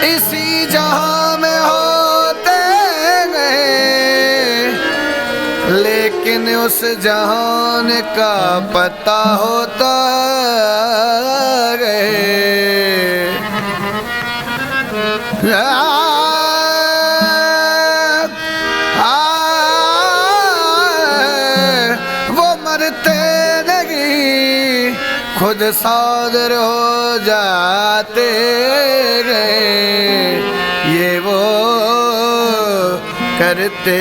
इसी जहां में होते गए, लेकिन उस जहान का पता होता गए। वो मरते नहीं, खुद सादर हो जाते गए। ये वो करते